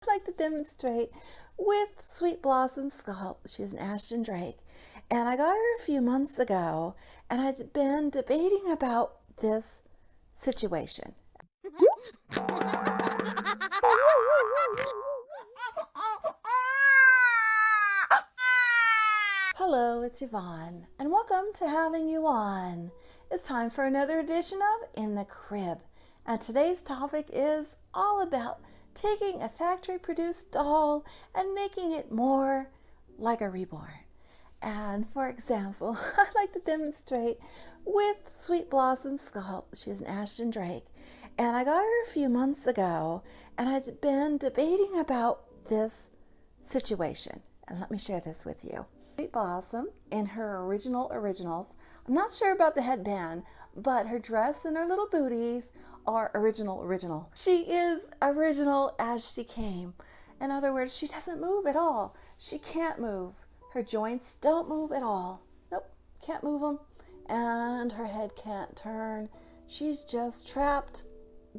I'd like to demonstrate with Sweet Blossom Sculpt. She's an Ashton Drake, and I got her a few months ago, and I'd been debating about this situation. Hello, it's Yvonne, and welcome to Having You On. It's time for another edition of In the Crib, and today's topic is all about taking a factory-produced doll and making it more like a reborn. And for example, I'd like to demonstrate with Sweet Blossom Sculpt. She's an Ashton Drake, and I got her a few months ago, and I'd been debating about this situation. And let me share this with you. Sweet Blossom in her originals. I'm not sure about the headband, but her dress and her little booties are original. She is original as she came. In other words, she doesn't move at all. She can't move. Her joints don't move at all. Nope, can't move them. And her head can't turn. She's just trapped.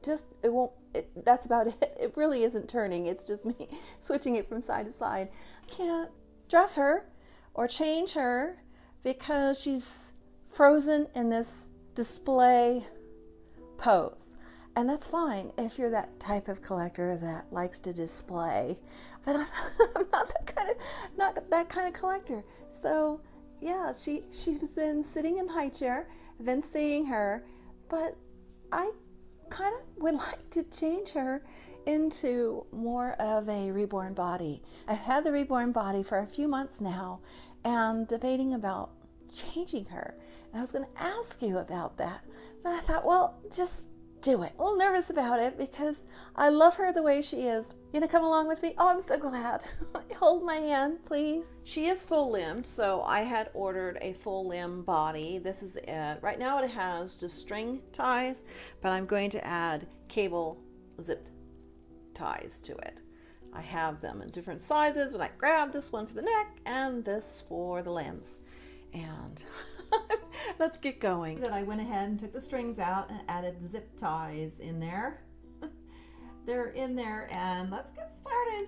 That's about it. It really isn't turning. It's just me switching it from side to side. I can't dress her or change her because she's frozen in this display pose. And that's fine if you're that type of collector that likes to display. But I'm not that kind of collector. So yeah, she's been sitting in the high chair. I've been seeing her, but I kind of would like to change her into more of a reborn body. I've had the reborn body for a few months now and debating about changing her. And I was going to ask you about that. Then I thought, well, just do it. A little nervous about it because I love her the way she is. You gonna come along with me? Oh, I'm so glad. Hold my hand, please. She is full limbed, so I had ordered a full limb body. This is it. Right now it has just string ties, but I'm going to add cable zipped ties to it. I have them in different sizes, but I grabbed this one for the neck and this for the limbs. And let's get going. Then I went ahead and took the strings out and added zip ties in there. They're in there, and let's get started.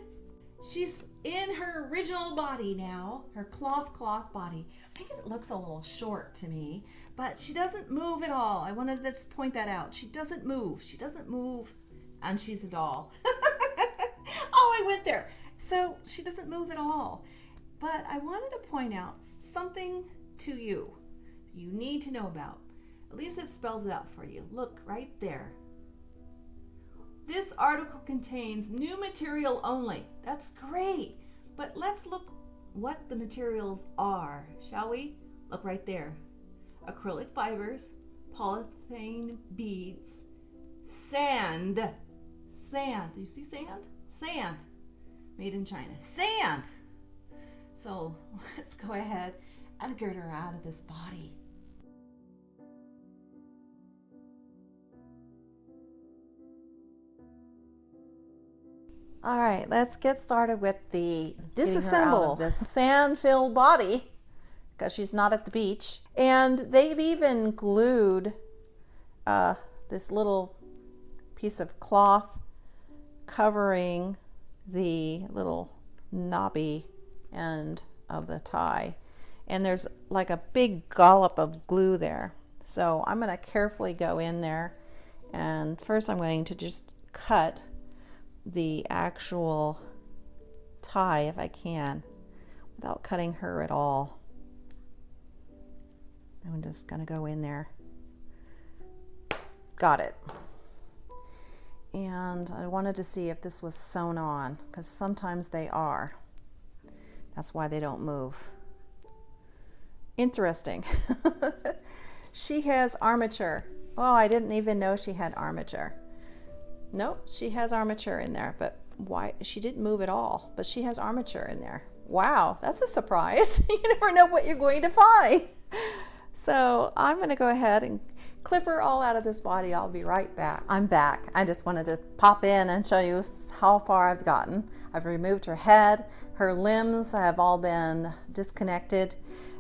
She's in her original body now, her cloth body. I think it looks a little short to me, but she doesn't move at all. I wanted to just point that out. She doesn't move, and she's a doll. Oh, I went there. So she doesn't move at all. But I wanted to point out something to you need to know about. At least it spells it out for you. Look right there. This article contains new material only. That's great. But let's look what the materials are, shall we? Look right there. Acrylic fibers, polythene beads, sand. Do you see sand? Sand. Made in China. Sand. So let's go ahead and get her out of this body. All right, let's get started with the disassemble this sand-filled body because she's not at the beach. And they've even glued this little piece of cloth covering the little knobby end of the tie. And there's like a big dollop of glue there. So I'm going to carefully go in there. And first I'm going to just cut the actual tie if I can without cutting her at all. I'm just going to go in there. Got it. And I wanted to see if this was sewn on because sometimes they are. That's why they don't move. Interesting. She has armature. Oh, I didn't even know she had armature. Nope, she has armature in there, but why? She didn't move at all, but she has armature in there. Wow, that's a surprise. You never know what you're going to find. So I'm going to go ahead and clip her all out of this body. I'll be right back. I'm back. I just wanted to pop in and show you how far I've gotten. I've removed her head. Her limbs have all been disconnected,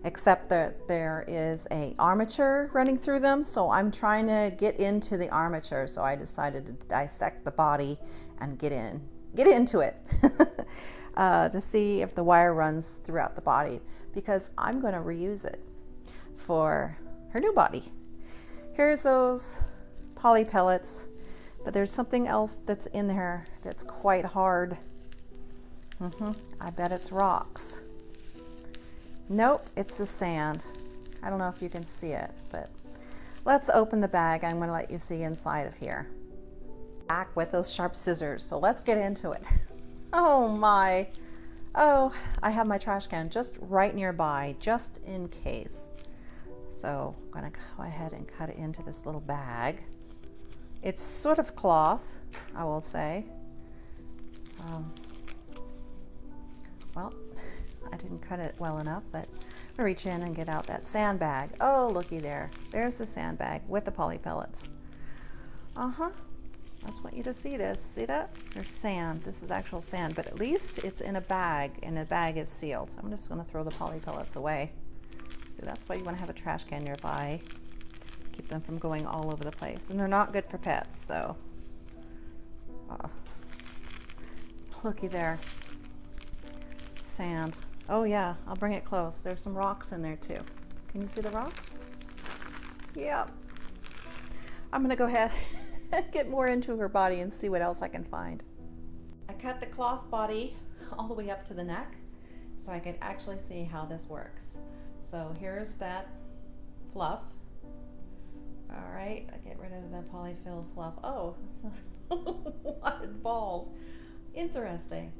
except that there is a armature running through them. So I'm trying to get into the armature. So I decided to dissect the body and get in get into it to see if the wire runs throughout the body, because I'm going to reuse it for her new body. Here's those poly pellets, but there's something else that's in there that's quite hard. I bet it's rocks. Nope, it's the sand. I don't know if you can see it, but let's open the bag. I'm going to let you see inside of here. Back with those sharp scissors, so let's get into it. Oh my. Oh, I have my trash can just right nearby, just in case. So I'm going to go ahead and cut it into this little bag. It's sort of cloth, I will say. Well, I didn't cut it well enough, but I'm gonna reach in and get out that sandbag. Oh, looky there. There's the sandbag with the poly pellets. I just want you to see this. See that? There's sand. This is actual sand, but at least it's in a bag, and the bag is sealed. I'm just gonna throw the poly pellets away. So that's why you wanna have a trash can nearby. Keep them from going all over the place. And they're not good for pets, so. Looky there. Sand. Oh yeah, I'll bring it close. There's some rocks in there too. Can you see the rocks? Yep. I'm gonna go ahead and get more into her body and see what else I can find. I cut the cloth body all the way up to the neck so I can actually see how this works. So here's that fluff. All right, I get rid of the polyfill fluff. Oh, what balls. Interesting.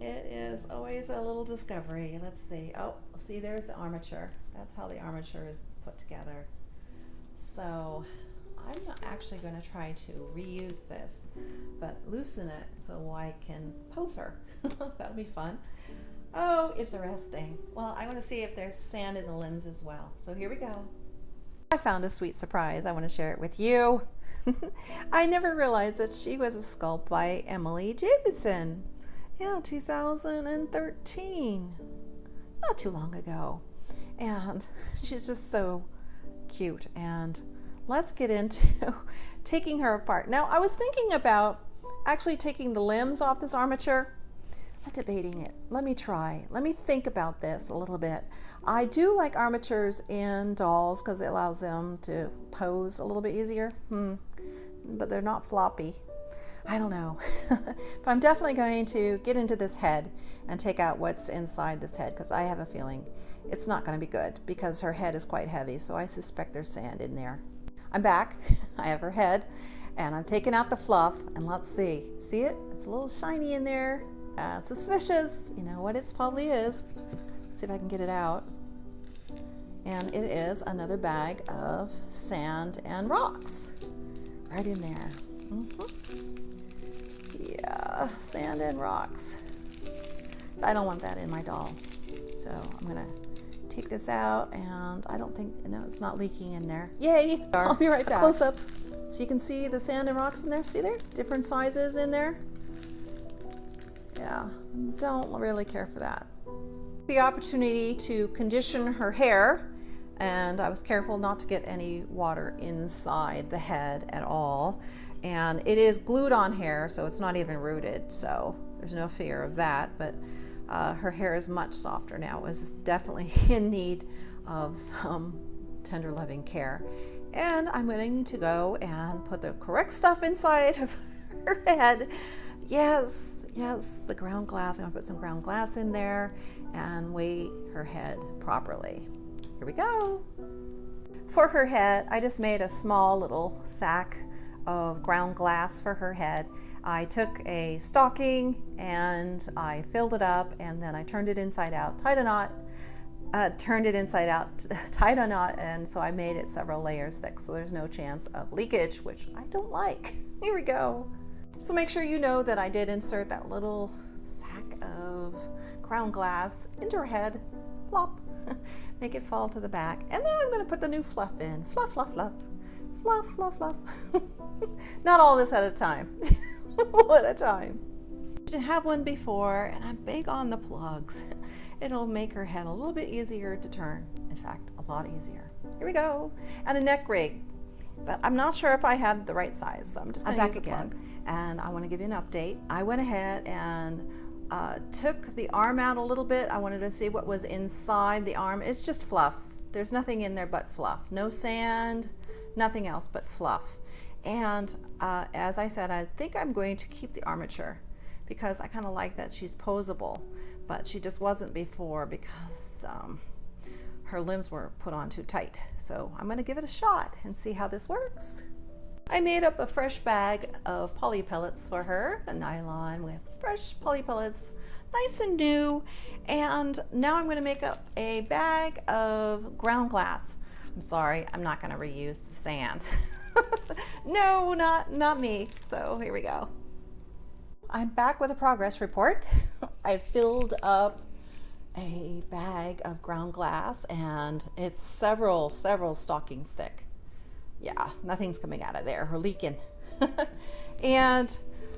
It is always a little discovery. Let's see. Oh, see, there's the armature. That's how the armature is put together. So I'm actually going to try to reuse this, but loosen it so I can pose her. That'll be fun. Oh, interesting. Well, I want to see if there's sand in the limbs as well. So here we go. I found a sweet surprise. I want to share it with you. I never realized that she was a sculpt by Emily Jacobson. Yeah, 2013. Not too long ago. And she's just so cute. And let's get into taking her apart. Now, I was thinking about actually taking the limbs off this armature. I'm debating it. Let me try. Let me think about this a little bit. I do like armatures in dolls because it allows them to pose a little bit easier. But they're not floppy. I don't know. But I'm definitely going to get into this head and take out what's inside this head, because I have a feeling it's not going to be good because her head is quite heavy, so I suspect there's sand in there. I'm back. I have her head and I'm taking out the fluff, and let's see. See it? It's a little shiny in there. Suspicious. You know what it probably is. Let's see if I can get it out. And it is another bag of sand and rocks right in there. Yeah, sand and rocks. So I don't want that in my doll. So I'm gonna take this out, and I don't think, no, it's not leaking in there. Yay! I'll be right back. Close up. So you can see the sand and rocks in there. See there? Different sizes in there. Yeah, don't really care for that. The opportunity to condition her hair, and I was careful not to get any water inside the head at all. And it is glued on hair, so it's not even rooted, so there's no fear of that. But her hair is much softer now. It was definitely in need of some tender loving care. And I'm going to go and put the correct stuff inside of her head. Yes, the ground glass. I'm gonna put some ground glass in there and weight her head properly. Here we go. For her head, I just made a small little sack of ground glass for her head. I took a stocking and I filled it up, and then I turned it inside out, tied a knot, turned it inside out, tied a knot, and so I made it several layers thick, so there's no chance of leakage, which I don't like. Here we go. So make sure you know that I did insert that little sack of ground glass into her head. Flop. Make it fall to the back. And then I'm going to put the new fluff in. Fluff, fluff, fluff. Fluff, fluff, fluff. Not all this at a time. One at a time. I didn't have one before, and I'm big on the plugs. It'll make her head a little bit easier to turn. In fact, a lot easier. Here we go. And a neck rig. But I'm not sure if I had the right size, so I'm just going to use a plug. and I want to give you an update. I went ahead and took the arm out a little bit. I wanted to see what was inside the arm. It's just fluff. There's nothing in there but fluff. No sand, nothing else but fluff. And as I said, I think I'm going to keep the armature because I kind of like that she's posable, but she just wasn't before because her limbs were put on too tight. So I'm going to give it a shot and see how this works. I made up a fresh bag of poly pellets for her, a nylon with fresh poly pellets, nice and new. And now I'm going to make up a bag of ground glass. I'm sorry, I'm not going to reuse the sand. No, not me. So here we go. I'm back with a progress report. I filled up a bag of ground glass and it's several stockings thick. Yeah, nothing's coming out of there or leaking. And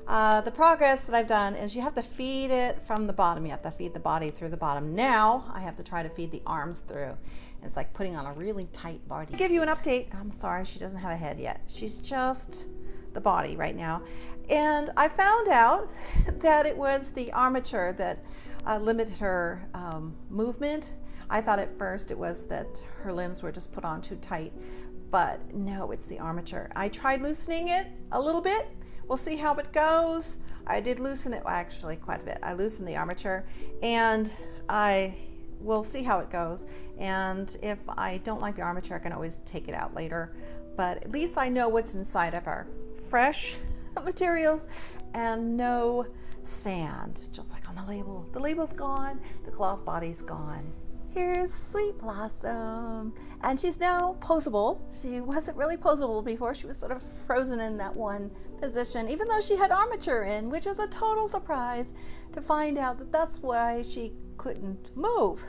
the progress that I've done is you have to feed it from the bottom. You have to feed the body through the bottom. Now I have to try to feed the arms through. It's like putting on a really tight body. I'll give you an update. I'm sorry, she doesn't have a head yet. She's just the body right now. And I found out that it was the armature that limited her movement. I thought at first it was that her limbs were just put on too tight. But no, it's the armature. I tried loosening it a little bit. We'll see how it goes. I did loosen it, well, actually quite a bit. I loosened the armature and I will see how it goes. And if I don't like the armature, I can always take it out later. But at least I know what's inside of her. Fresh materials and no sand, just like on the label. The label's gone, the cloth body's gone. Here's Sweet Blossom, and she's now posable. She wasn't really posable before. She was sort of frozen in that one position, even though she had armature in, which was a total surprise to find out that that's why she couldn't move.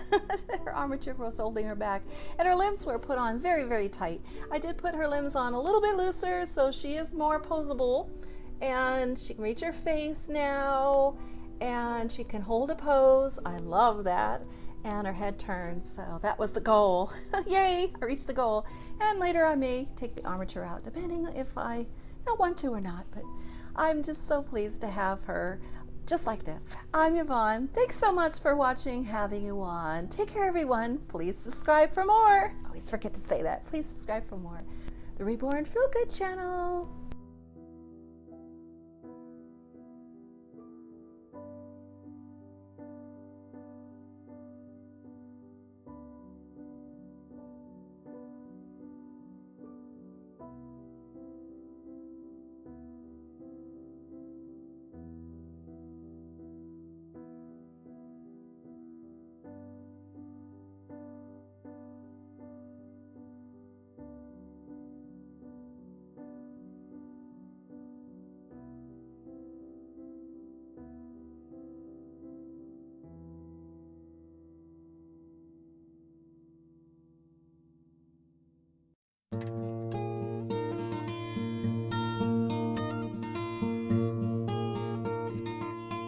Her armature was holding her back, and her limbs were put on very, very tight. I did put her limbs on a little bit looser, so she is more posable, and she can reach her face now, and she can hold a pose. I love that. And her head turns, so that was the goal. Yay, I reached the goal. And later I may take the armature out, depending if I want to or not. But I'm just so pleased to have her just like this. I'm Yvonne. Thanks so much for watching Having You On. Take care, everyone. Please subscribe for more. I always forget to say that. Please subscribe for more. The Reborn Feel Good channel.